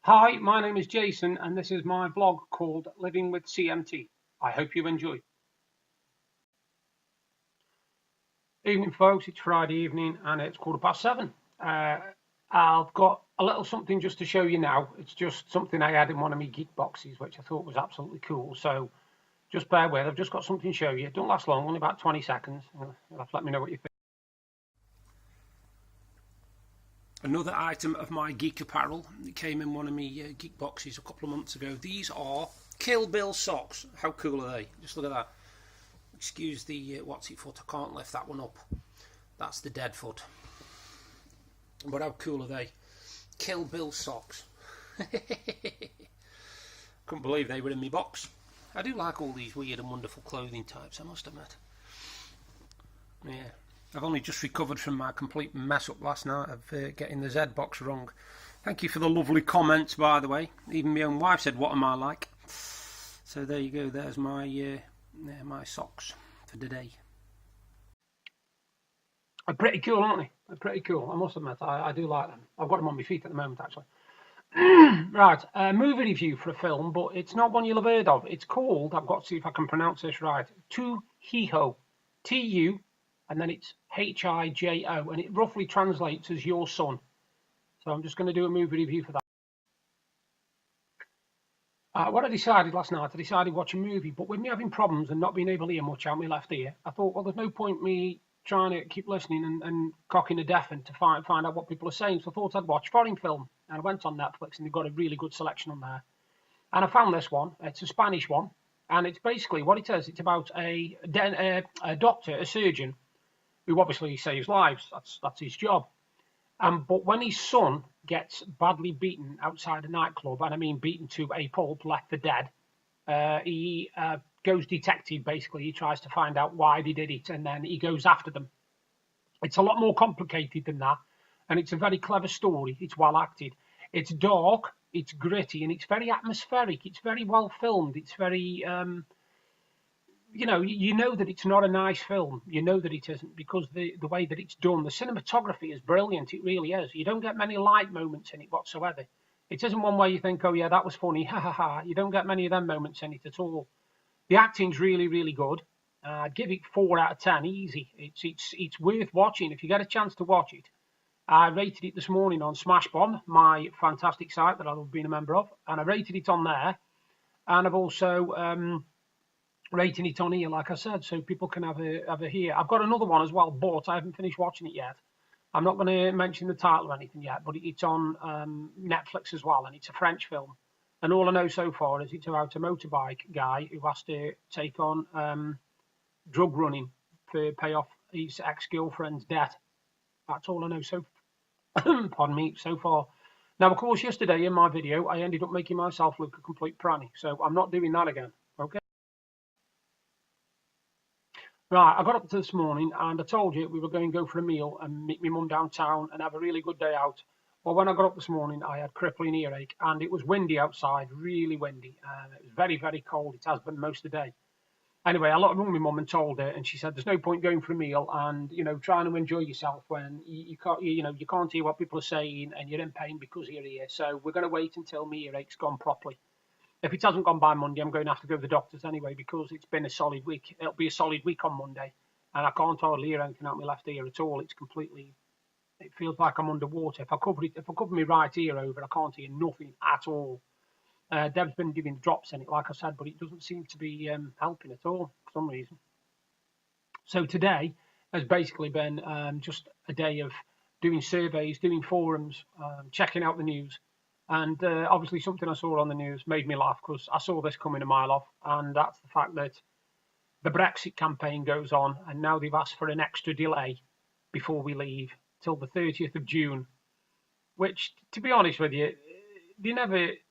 Hi, my name is Jason and this is my vlog called Living with CMT. I hope you enjoy. Evening folks, it's Friday evening and it's 7:15. I've got a little something just to show you now. It's just something I had in one of my geek boxes which I thought was absolutely cool. So just bear with, I've just got something to show you. It don't last long, only about 20 seconds. You'll have to let me know what you think. Another item of my geek apparel that came in one of my geek boxes a couple of months ago. These are Kill Bill socks. How cool are they? Just look at that. Excuse the what's it foot. I can't lift that one up. That's the dead foot. But how cool are they? Kill Bill socks. Couldn't believe they were in my box. I do like all these weird and wonderful clothing types, I must admit. Yeah. I've only just recovered from my complete mess up last night of getting the Z box wrong. Thank you for the lovely comments, by the way. Even my own wife said, "What am I like?" So there you go. There's my my socks for today. They're pretty cool, aren't they? They're pretty cool. I must admit, I do like them. I've got them on my feet at the moment, actually. Right, movie review for a film, but it's not one you'll have heard of. It's called, I've got to see if I can pronounce this right, Hijo. T-U, and then it's H-I-J-O, and it roughly translates as your son. So I'm just going to do a movie review for that. What I decided last night, I decided to watch a movie, but with me having problems and not being able to hear much out my left ear, I thought, well, there's no point me trying to keep listening and cocking a deafen to find out what people are saying. So I thought I'd watch foreign film, and I went on Netflix, and they've got a really good selection on there. And I found this one. It's a Spanish one, and it's basically what it is. It's about a doctor, a surgeon, who obviously saves lives. That's his job. But when his son gets badly beaten outside a nightclub, and I mean beaten to a pulp, left for dead, he goes detective, basically. He tries to find out why they did it, and then he goes after them. It's a lot more complicated than that, and it's a very clever story. It's well acted. It's dark, it's gritty, and it's very atmospheric. It's very well filmed. It's very... you know that it's not a nice film. You know that it isn't because the way that it's done. The cinematography is brilliant. It really is. You don't get many light moments in it whatsoever. It isn't one where you think, oh yeah, that was funny, ha ha ha. You don't get many of them moments in it at all. The acting's really, really good. I'd give it 4 out of 10, easy. It's worth watching if you get a chance to watch it. I rated it this morning on Smashbomb, my fantastic site that I've been a member of, and I rated it on there. And I've also rating it on here, like I said, so people can have a hear. I've got another one as well, but I haven't finished watching it yet. I'm not going to mention the title or anything yet, but it's on Netflix as well, and it's a French film. And all I know so far is it's about a motorbike guy who has to take on drug running to pay off his ex-girlfriend's debt. That's all I know so pardon me, so far. Now, of course, yesterday in my video, I ended up making myself look a complete pranny, so I'm not doing that again, okay? Right, I got up this morning and I told you we were going to go for a meal and meet my mum downtown and have a really good day out. Well, when I got up this morning, I had crippling earache and it was windy outside, really windy. It was very, very cold. It has been most of the day. Anyway, I rung my mum and told her, and she said, "There's no point going for a meal and trying to enjoy yourself when you can't, you can't hear what people are saying and you're in pain because of your ear. So we're going to wait until my earache's gone properly." If it hasn't gone by Monday, I'm going to have to go to the doctors anyway because it's been a solid week. It'll be a solid week on Monday, and I can't hardly hear anything out my left ear at all. It's completely. It feels like I'm underwater. If I cover my right ear over, I can't hear nothing at all. Deb's been giving drops in it, like I said, but it doesn't seem to be helping at all for some reason. So today has basically been just a day of doing surveys, doing forums, checking out the news. And obviously something I saw on the news made me laugh because I saw this coming a mile off, and that's the fact that the Brexit campaign goes on, and now they've asked for an extra delay before we leave till the 30th of June, which, to be honest with you,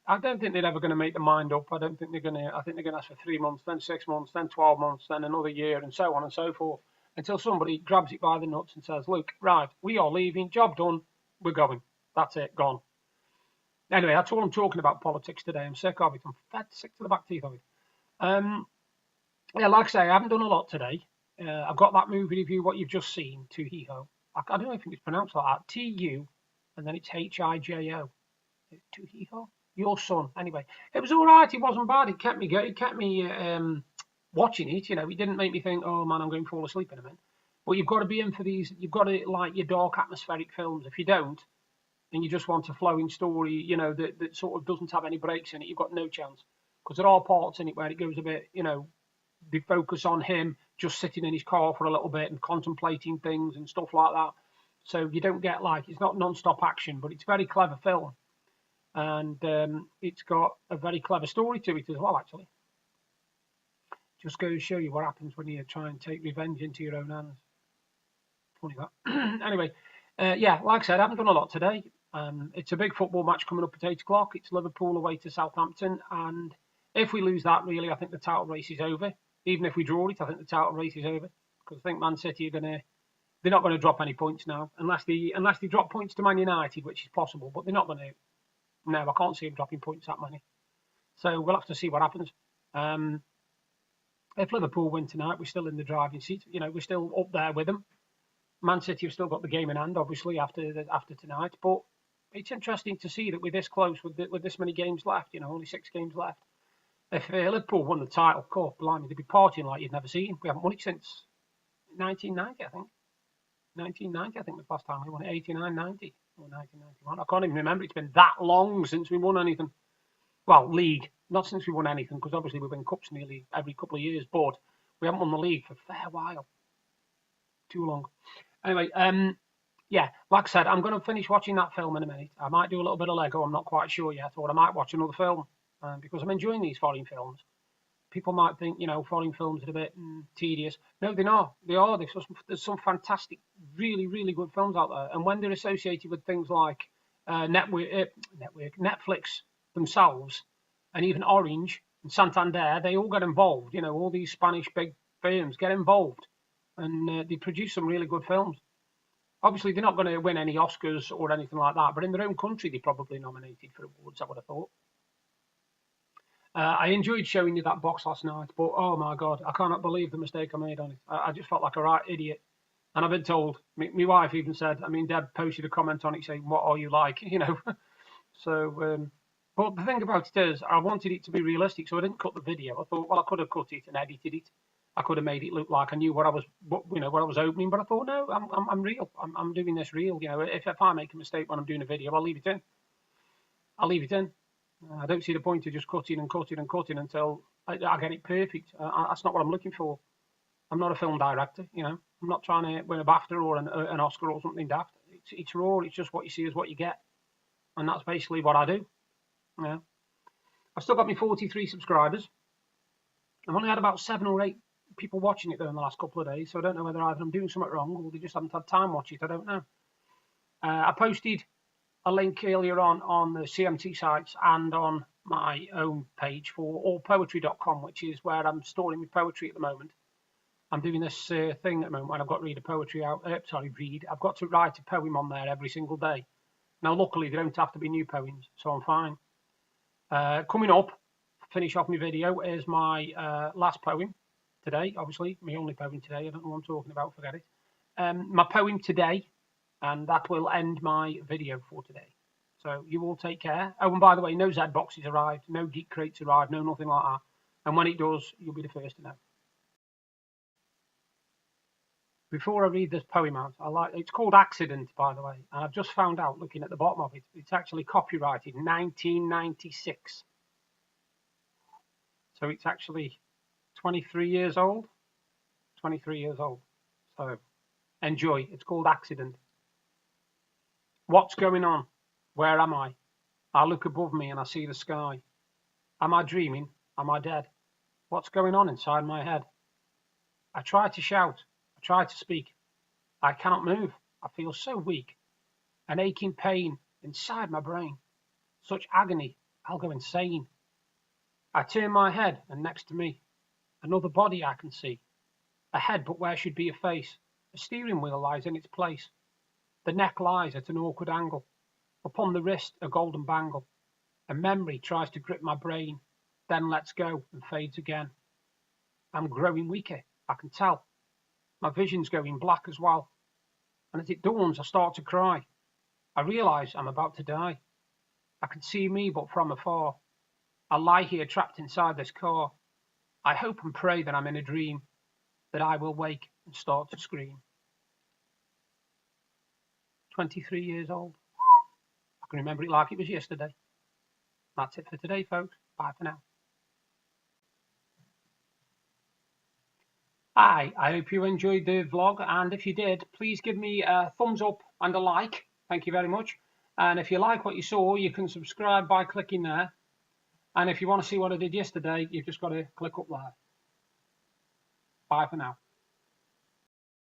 I don't think they're ever going to make their mind up. I think they're going to ask for 3 months, then 6 months, then 12 months, then another year, and so on and so forth, until somebody grabs it by the nuts and says, look, right, we are leaving, job done, we're going. That's it, gone. Anyway, that's all I'm talking about politics today. I'm sick of it. I'm sick to the back teeth of it. Yeah, like I say, I haven't done a lot today. I've got that movie review, what you've just seen, to Hijo. I don't know if it's pronounced like that. T-U, and then it's H-I-J-O. To Hijo? Your son. Anyway, it was all right. It wasn't bad. It kept me going. It kept me watching it. You know, it didn't make me think, oh man, I'm going to fall asleep in a minute. But you've got to be in for these. You've got to like your dark atmospheric films. If you don't, and you just want a flowing story, you know, that sort of doesn't have any breaks in it, you've got no chance. Because there are parts in it where it goes a bit, you know, they focus on him just sitting in his car for a little bit and contemplating things and stuff like that. So you don't get like, it's not non-stop action, but it's a very clever film. And it's got a very clever story to it as well, actually. Just goes to show you what happens when you try and take revenge into your own hands. Funny that. Anyway, yeah, like I said, I haven't done a lot today. It's a big football match coming up at 8 o'clock. It's Liverpool away to Southampton. And if we lose that, really, I think the title race is over. Even if we draw it, I think the title race is over. Because I think Man City are they're not going to drop any points now. Unless they drop points to Man United, which is possible. But they're not going to. No, I can't see them dropping points that many. So we'll have to see what happens. If Liverpool win tonight, we're still in the driving seat. You know, we're still up there with them. Man City have still got the game in hand, obviously, after tonight. But it's interesting to see that we're this close with this many games left. You know, only 6 games left. If Liverpool won the title, of course, blimey, they'd be partying like you'd never seen. We haven't won it since 1990, I think. 1990, I think, was the last time we won it. 89, 90, or 1991. I can't even remember. It's been that long since we won anything. Well, league, not since we won anything, because obviously we win cups nearly every couple of years. But we haven't won the league for a fair while. Too long. Anyway, yeah, like I said, I'm going to finish watching that film in a minute. I might do a little bit of Lego. I'm not quite sure yet, or I might watch another film because I'm enjoying these foreign films. People might think, you know, foreign films are a bit tedious. No, they're not. They are. There's some fantastic, really, really good films out there. And when they're associated with things like Netflix themselves, and even Orange and Santander, they all get involved. You know, all these Spanish big firms get involved, and they produce some really good films. Obviously, they're not going to win any Oscars or anything like that, but in their own country, they're probably nominated for awards, I would have thought. I enjoyed showing you that box last night, but oh my God, I cannot believe the mistake I made on it. I just felt like a right idiot. And I've been told, my wife even said, I mean, Deb posted a comment on it saying, what are you like? You know, so, but the thing about it is, I wanted it to be realistic, so I didn't cut the video. I thought, well, I could have cut it and edited it. I could have made it look like I knew what I was opening, but I thought, no, I'm real. I'm doing this real. You know, if I make a mistake when I'm doing a video, I'll leave it in. I'll leave it in. I don't see the point of just cutting and cutting and cutting until I get it perfect. That's not what I'm looking for. I'm not a film director, you know. I'm not trying to win a BAFTA or an Oscar or something daft. It's raw. It's just what you see is what you get, and that's basically what I do. Yeah. I've still got my 43 subscribers. I've only had about 7 or 8 people watching it though in the last couple of days, so I don't know whether either I'm doing something wrong or they just haven't had time to watch it. I don't know. I posted a link earlier on the CMT sites and on my own page for allpoetry.com, which is where I'm storing my poetry at the moment. I'm doing this thing at the moment when I've got to read a poetry out. I've got to write a poem on there every single day. Now, luckily, they don't have to be new poems, so I'm fine. Coming up, finish off my video, is my last poem today. Obviously, my only poem today. I don't know what I'm talking about. Forget it. My poem today. And that will end my video for today. So you all take care. Oh, and by the way, no Z boxes arrived, no geek crates arrived, no nothing like that. And when it does, you'll be the first to know. Before I read this poem out, it's called Accident, by the way. And I've just found out, looking at the bottom of it, it's actually copyrighted 1996. So it's actually 23 years old. 23 years old. So enjoy. It's called Accident. What's going on? Where am I? I look above me and I see the sky. Am I dreaming? Am I dead? What's going on inside my head? I try to shout. I try to speak. I cannot move. I feel so weak. An aching pain inside my brain. Such agony, I'll go insane. I turn my head and next to me, another body I can see. A head, but where should be a face? A steering wheel lies in its place. The neck lies at an awkward angle. Upon the wrist, a golden bangle. A memory tries to grip my brain, then lets go and fades again. I'm growing weaker, I can tell. My vision's going black as well. And as it dawns, I start to cry. I realise I'm about to die. I can see me but from afar. I lie here trapped inside this car. I hope and pray that I'm in a dream, that I will wake and start to scream. 23 years old. I can remember it like it was yesterday. That's it for today, folks. Bye for now. Hi, I hope you enjoyed the vlog, and if you did, please give me a thumbs up and a like. Thank you very much. And if you like what you saw, you can subscribe by clicking there. And if you want to see what I did yesterday, you've just got to click up there. Bye for now.